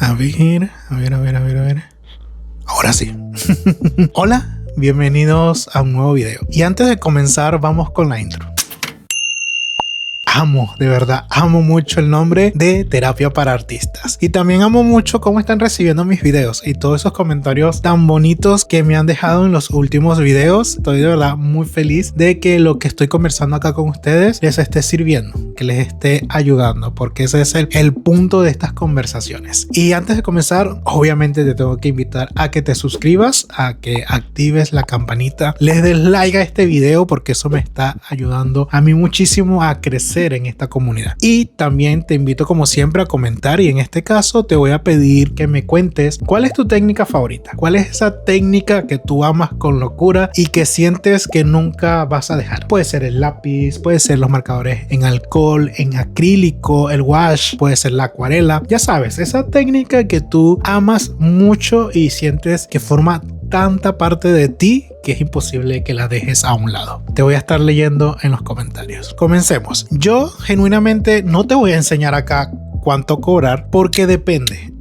A ver. Ahora sí. Hola, bienvenidos a un nuevo video. Y antes de comenzar, vamos con la intro. De verdad, amo mucho el nombre de Terapia para Artistas. Y también amo mucho cómo están recibiendo mis videos y todos esos comentarios tan bonitos que me han dejado en los últimos videos. Estoy de verdad muy feliz de que lo que estoy conversando acá con ustedes les esté sirviendo, que les esté ayudando, porque ese es el punto de estas conversaciones. Y antes de comenzar, obviamente te tengo que invitar a que te suscribas, a que actives la campanita, les des like a este video, porque eso me está ayudando a mí muchísimo a crecer en esta comunidad. Y también te invito, como siempre, a comentar, y en este caso te voy a pedir que me cuentes cuál es tu técnica favorita, cuál es esa técnica que tú amas con locura y que sientes que nunca vas a dejar. Puede ser el lápiz, puede ser los marcadores en alcohol, en acrílico, el wash, puede ser la acuarela, ya sabes, esa técnica que tú amas mucho y sientes que forma tanta parte de ti que es imposible que la dejes a un lado. Te voy a estar leyendo en los comentarios. Comencemos. Yo genuinamente no te voy a enseñar acá cuánto cobrar, porque depende.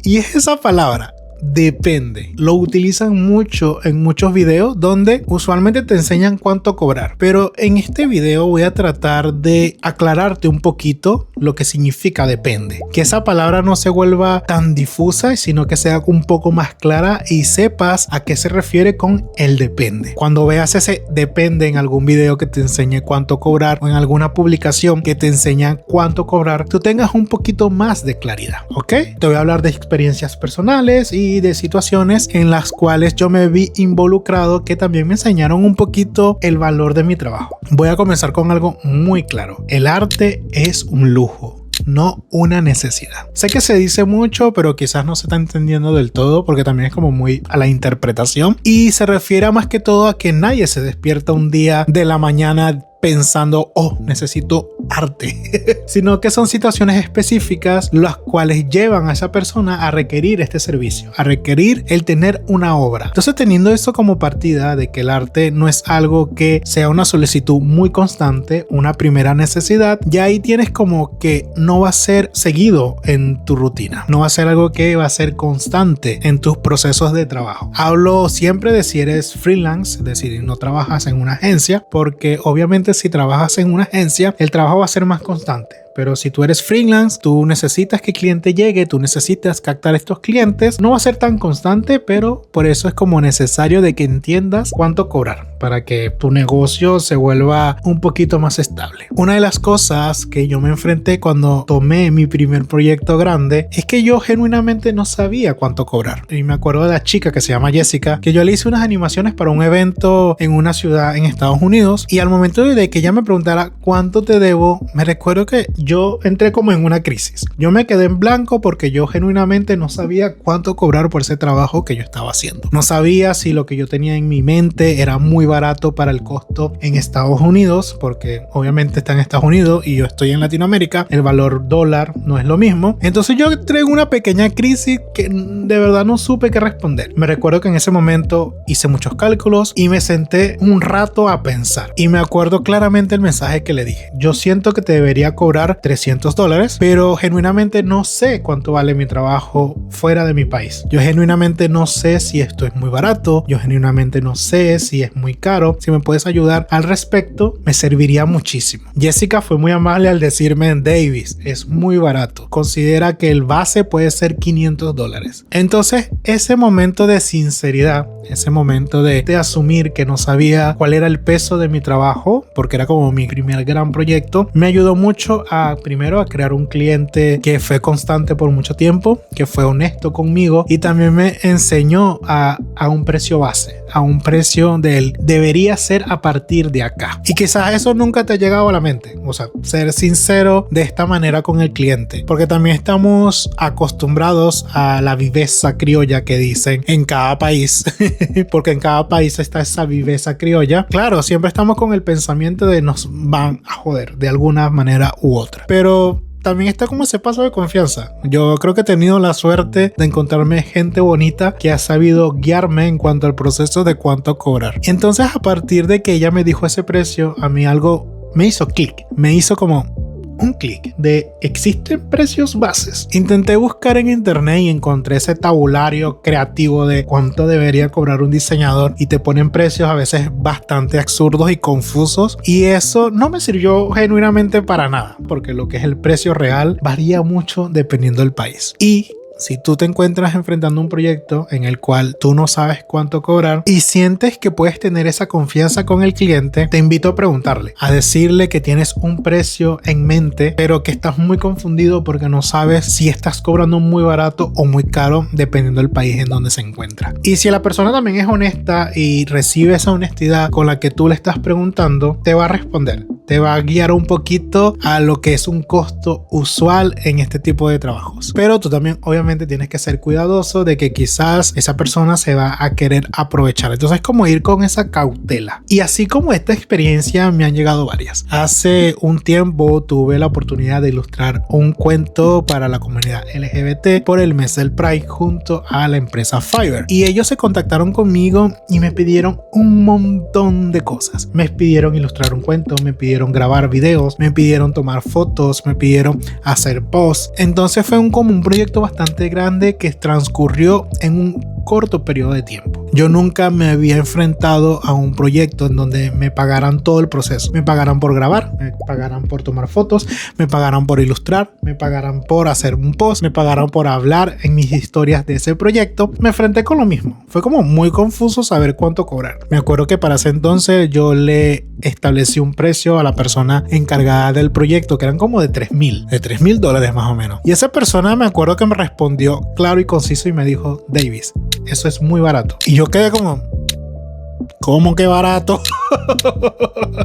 Y es esa palabra, depende. Lo utilizan mucho en muchos videos donde usualmente te enseñan cuánto cobrar, pero en este video voy a tratar de aclararte un poquito lo que significa depende, que esa palabra no se vuelva tan difusa, sino que sea un poco más clara y sepas a qué se refiere con el depende. Cuando veas ese depende en algún video que te enseñe cuánto cobrar, o en alguna publicación que te enseña cuánto cobrar, tú tengas un poquito más de claridad, ¿ok? Te voy a hablar de experiencias personales y de situaciones en las cuales yo me vi involucrado, que también me enseñaron un poquito el valor de mi trabajo. Voy a comenzar con algo muy claro. El arte es un lujo, no una necesidad. Sé que se dice mucho, pero quizás no se está entendiendo del todo, porque también es como muy a la interpretación, y se refiere más que todo a que nadie se despierta un día de la mañana pensando, oh, necesito arte, sino que son situaciones específicas las cuales llevan a esa persona a requerir este servicio, a requerir el tener una obra. Entonces, teniendo esto como partida de que el arte no es algo que sea una solicitud muy constante, una primera necesidad, ya ahí tienes como que no va a ser seguido en tu rutina, no va a ser algo que va a ser constante en tus procesos de trabajo. Hablo siempre de si eres freelance, es decir, no trabajas en una agencia, porque obviamente si trabajas en una agencia, el trabajo va a ser más constante. Pero si tú eres freelance, tú necesitas que el cliente llegue, tú necesitas captar estos clientes. No va a ser tan constante, pero por eso es como necesario de que entiendas cuánto cobrar para que tu negocio se vuelva un poquito más estable. Una de las cosas que yo me enfrenté cuando tomé mi primer proyecto grande es que yo genuinamente no sabía cuánto cobrar. Y me acuerdo de la chica que se llama Jessica, que yo le hice unas animaciones para un evento en una ciudad en Estados Unidos, y al momento de que ella me preguntara cuánto te debo, me recuerdo que yo entré como en una crisis. Yo me quedé en blanco porque yo genuinamente no sabía cuánto cobrar por ese trabajo que yo estaba haciendo. No sabía si lo que yo tenía en mi mente era muy barato para el costo en Estados Unidos, porque obviamente está en Estados Unidos y yo estoy en Latinoamérica, el valor dólar no es lo mismo. Entonces yo entré en una pequeña crisis que de verdad no supe qué responder. Me recuerdo que en ese momento hice muchos cálculos y me senté un rato a pensar, y me acuerdo claramente el mensaje que le dije. Yo siento que te debería cobrar $300, pero genuinamente no sé cuánto vale mi trabajo fuera de mi país. Yo genuinamente no sé si esto es muy barato, yo genuinamente no sé si es muy caro. Si me puedes ayudar al respecto, me serviría muchísimo. Jessica fue muy amable al decirme, Davis, es muy barato, considera que el base puede ser $500. Entonces, ese momento de sinceridad, ese momento de asumir que no sabía cuál era el peso de mi trabajo, porque era como mi primer gran proyecto, me ayudó mucho primero a crear un cliente que fue constante por mucho tiempo, que fue honesto conmigo, y también me enseñó a un precio base, a un precio del debería ser a partir de acá. Y quizás eso nunca te ha llegado a la mente, o sea, ser sincero de esta manera con el cliente, porque también estamos acostumbrados a la viveza criolla que dicen en cada país, porque en cada país está esa viveza criolla. Claro, siempre estamos con el pensamiento de nos van a joder de alguna manera u otra, pero también está como ese paso de confianza. Yo creo que he tenido la suerte de encontrarme gente bonita que ha sabido guiarme en cuanto al proceso de cuánto cobrar. Entonces, a partir de que ella me dijo ese precio, a mí algo me hizo clic, me hizo como, un clic de ¿existen precios bases? Intenté buscar en internet y encontré ese tabulario creativo de cuánto debería cobrar un diseñador y te ponen precios a veces bastante absurdos y confusos, y eso no me sirvió genuinamente para nada, porque lo que es el precio real varía mucho dependiendo del país. Y si tú te encuentras enfrentando un proyecto en el cual tú no sabes cuánto cobrar y sientes que puedes tener esa confianza con el cliente, te invito a preguntarle, a decirle que tienes un precio en mente, pero que estás muy confundido porque no sabes si estás cobrando muy barato o muy caro dependiendo del país en donde se encuentra. Y si la persona también es honesta y recibe esa honestidad con la que tú le estás preguntando, te va a responder. Te va a guiar un poquito a lo que es un costo usual en este tipo de trabajos. Pero tú también obviamente tienes que ser cuidadoso de que quizás esa persona se va a querer aprovechar. Entonces es como ir con esa cautela. Y así como esta experiencia me han llegado varias. Hace un tiempo tuve la oportunidad de ilustrar un cuento para la comunidad LGBT por el mes del Pride junto a la empresa Fiverr. Y ellos se contactaron conmigo y me pidieron un montón de cosas. Me pidieron ilustrar un cuento, me pidieron grabar videos, me pidieron tomar fotos, me pidieron hacer posts. Entonces fue como un proyecto bastante grande que transcurrió en un corto periodo de tiempo. Yo nunca me había enfrentado a un proyecto en donde me pagaran todo el proceso. Me pagaran por grabar, me pagaran por tomar fotos, me pagaran por ilustrar, me pagaran por hacer un post, me pagaran por hablar en mis historias de ese proyecto. Me enfrenté con lo mismo. Fue como muy confuso saber cuánto cobrar. Me acuerdo que para ese entonces yo le establecí un precio a la persona encargada del proyecto, que eran como de $3,000 más o menos. Y esa persona me acuerdo que me respondió claro y conciso y me dijo: Davis, eso es muy barato. Y yo quedé como, ¿cómo que barato?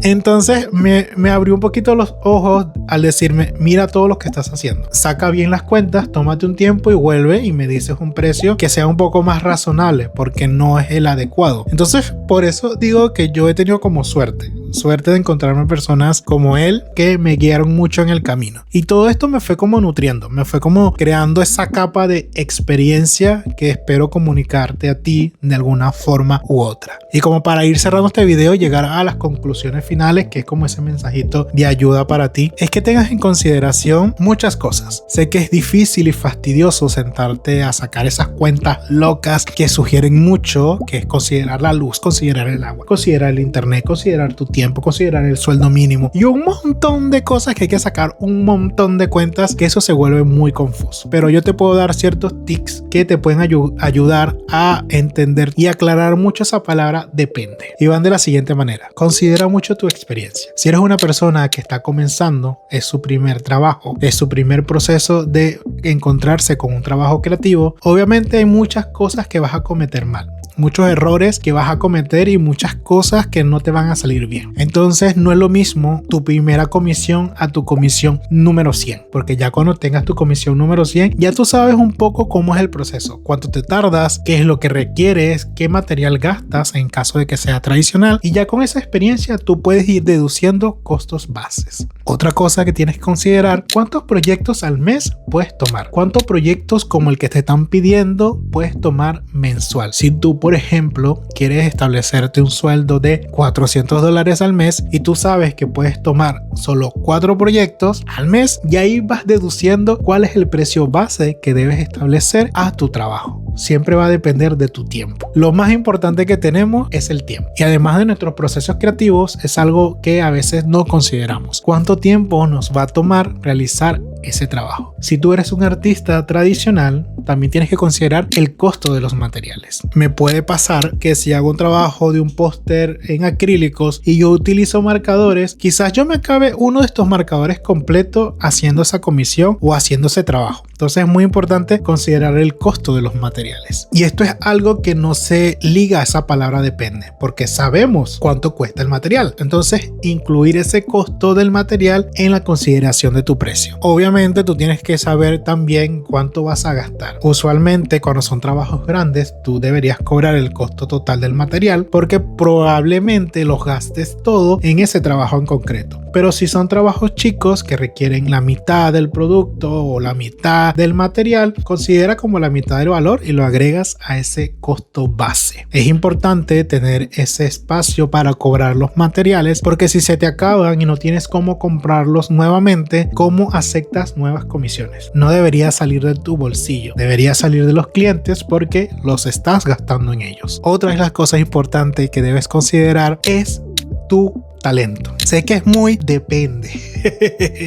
Entonces me abrió un poquito los ojos al decirme: mira todo lo que estás haciendo, saca bien las cuentas, tómate un tiempo y vuelve y me dices un precio que sea un poco más razonable, porque no es el adecuado. Entonces por eso digo que yo he tenido como suerte de encontrarme personas como él que me guiaron mucho en el camino, y todo esto me fue como nutriendo, me fue como creando esa capa de experiencia que espero comunicarte a ti de alguna forma u otra. Y como para ir cerrando este video, llegar a las conclusiones finales, que es como ese mensajito de ayuda para ti, es que tengas en consideración muchas cosas. Sé que es difícil y fastidioso sentarte a sacar esas cuentas locas que sugieren mucho, que es considerar la luz, considerar el agua, considerar el internet, considerar tu tiempo, considerar el sueldo mínimo y un montón de cosas que hay que sacar, un montón de cuentas, que eso se vuelve muy confuso. Pero yo te puedo dar ciertos tips que te pueden ayudar a entender y aclarar mucho esa palabra depende. Y van de la siguiente manera: considera mucho tu experiencia. Si eres una persona que está comenzando, es su primer trabajo, es su primer proceso de encontrarse con un trabajo creativo, obviamente hay muchas cosas que vas a cometer mal, muchos errores que vas a cometer y muchas cosas que no te van a salir bien. Entonces no es lo mismo tu primera comisión a tu comisión número 100, porque ya cuando tengas tu comisión número 100 ya tú sabes un poco cómo es el proceso, cuánto te tardas, qué es lo que requieres, qué material gastas en caso de que sea tradicional, y ya con esa experiencia tú puedes ir deduciendo costos bases. Otra cosa que tienes que considerar: ¿cuántos proyectos al mes puedes tomar? ¿Cuántos proyectos como el que te están pidiendo puedes tomar mensual? Si tú, por ejemplo, quieres establecerte un sueldo de $400 al mes y tú sabes que puedes tomar solo 4 proyectos al mes, y ahí vas deduciendo cuál es el precio base que debes establecer a tu trabajo. Siempre va a depender de tu tiempo. Lo más importante que tenemos es el tiempo, y además de nuestros procesos creativos es algo que a veces no consideramos: ¿cuánto tiempo nos va a tomar realizar ese trabajo? Si tú eres un artista tradicional, también tienes que considerar el costo de los materiales. Me puede pasar que si hago un trabajo de un póster en acrílicos y yo utilizo marcadores, quizás yo me acabe uno de estos marcadores completo haciendo esa comisión o haciendo ese trabajo. Entonces es muy importante considerar el costo de los materiales. Y esto es algo que no se liga a esa palabra depende, porque sabemos cuánto cuesta el material. Entonces incluir ese costo del material en la consideración de tu precio. Obviamente tú tienes que saber también cuánto vas a gastar. Usualmente cuando son trabajos grandes tú deberías cobrar el costo total del material porque probablemente los gastes todo en ese trabajo en concreto. Pero si son trabajos chicos que requieren la mitad del producto o la mitad del material, considera como la mitad del valor y lo agregas a ese costo base. Es importante tener ese espacio para cobrar los materiales porque si se te acaban y no tienes cómo comprarlos nuevamente, ¿cómo aceptas nuevas comisiones? No debería salir de tu bolsillo, debería salir de los clientes porque los estás gastando en ellos. Otra de las cosas importantes que debes considerar es tu talento. Sé que es muy depende,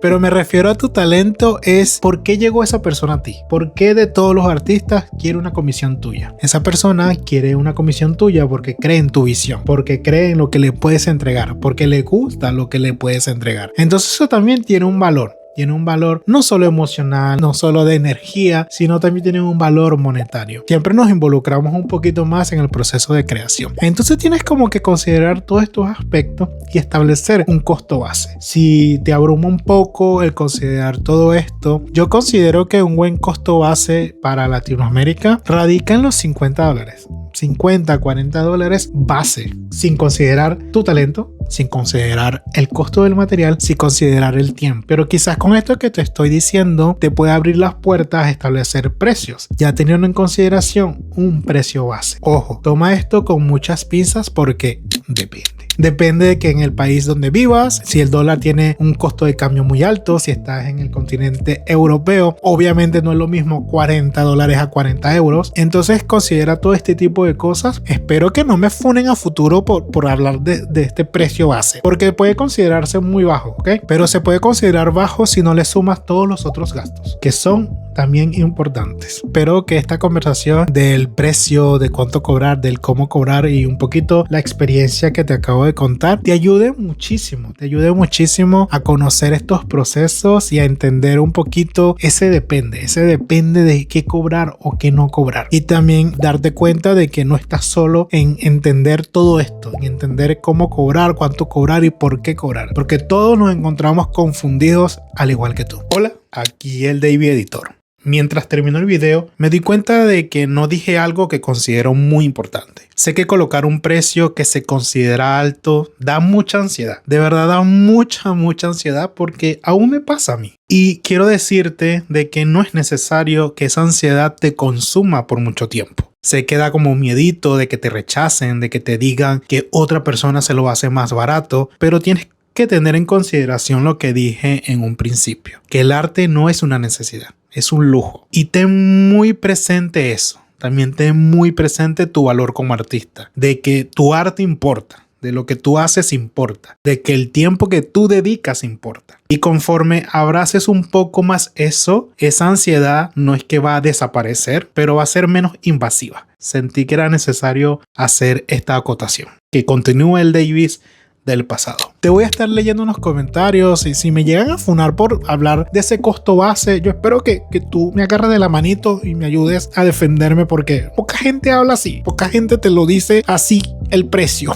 pero me refiero a tu talento es por qué llegó esa persona a ti. ¿Por qué de todos los artistas quiere una comisión tuya? Esa persona quiere una comisión tuya porque cree en tu visión, porque cree en lo que le puedes entregar, porque le gusta lo que le puedes entregar. Entonces eso también tiene un valor. Tiene un valor no solo emocional, no solo de energía, sino también tiene un valor monetario. Siempre nos involucramos un poquito más en el proceso de creación. Entonces tienes como que considerar todos estos aspectos y establecer un costo base. Si te abruma un poco el considerar todo esto, yo considero que un buen costo base para Latinoamérica radica en los $50. 50, 40 dólares base, sin considerar tu talento, sin considerar el costo del material, sin considerar el tiempo. Pero quizás con esto que te estoy diciendo te puede abrir las puertas a establecer precios, ya teniendo en consideración un precio base. Ojo, toma esto con muchas pinzas porque depende. Depende de que en el país donde vivas, si el dólar tiene un costo de cambio muy alto, si estás en el continente europeo, obviamente no es lo mismo 40 dólares a 40 euros. Entonces considera todo este tipo de cosas. Espero que no me funen a futuro por hablar de este precio base, porque puede considerarse muy bajo, ¿ok? Pero se puede considerar bajo si no le sumas todos los otros gastos, que son también importantes. Espero que esta conversación del precio, de cuánto cobrar, del cómo cobrar y un poquito la experiencia que te acabo de contar te ayude muchísimo a conocer estos procesos y a entender un poquito ese depende de qué cobrar o qué no cobrar, y también darte cuenta de que no estás solo en entender todo esto, en entender cómo cobrar, cuánto cobrar y por qué cobrar, porque todos nos encontramos confundidos al igual que tú. Hola, aquí el David Editor. Mientras terminó el video, me di cuenta de que no dije algo que considero muy importante. Sé que colocar un precio que se considera alto da mucha ansiedad. De verdad da mucha ansiedad porque aún me pasa a mí. Y quiero decirte de que no es necesario que esa ansiedad te consuma por mucho tiempo. Se queda como miedito de que te rechacen, de que te digan que otra persona se lo hace más barato, pero tienes que tener en consideración lo que dije en un principio, que el arte no es una necesidad, es un lujo. Y ten muy presente eso. También ten muy presente tu valor como artista, de que tu arte importa, de lo que tú haces importa, de que el tiempo que tú dedicas importa. Y conforme abraces un poco más eso, esa ansiedad no es que va a desaparecer, pero va a ser menos invasiva. Sentí que era necesario hacer esta acotación. Que continúe el Davis del pasado. Te voy a estar leyendo unos comentarios y si me llegan a funar por hablar de ese costo base, yo espero que tú me agarres de la manito y me ayudes a defenderme, porque poca gente habla así, poca gente te lo dice así el precio.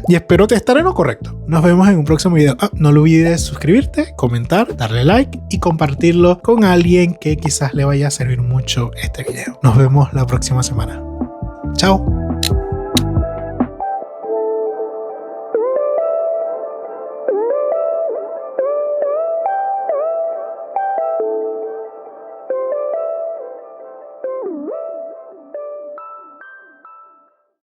Y espero te estar en lo correcto. Nos vemos en un próximo video. No olvides suscribirte, comentar, darle like y compartirlo con alguien que quizás le vaya a servir mucho este video. Nos vemos la próxima semana. Chao.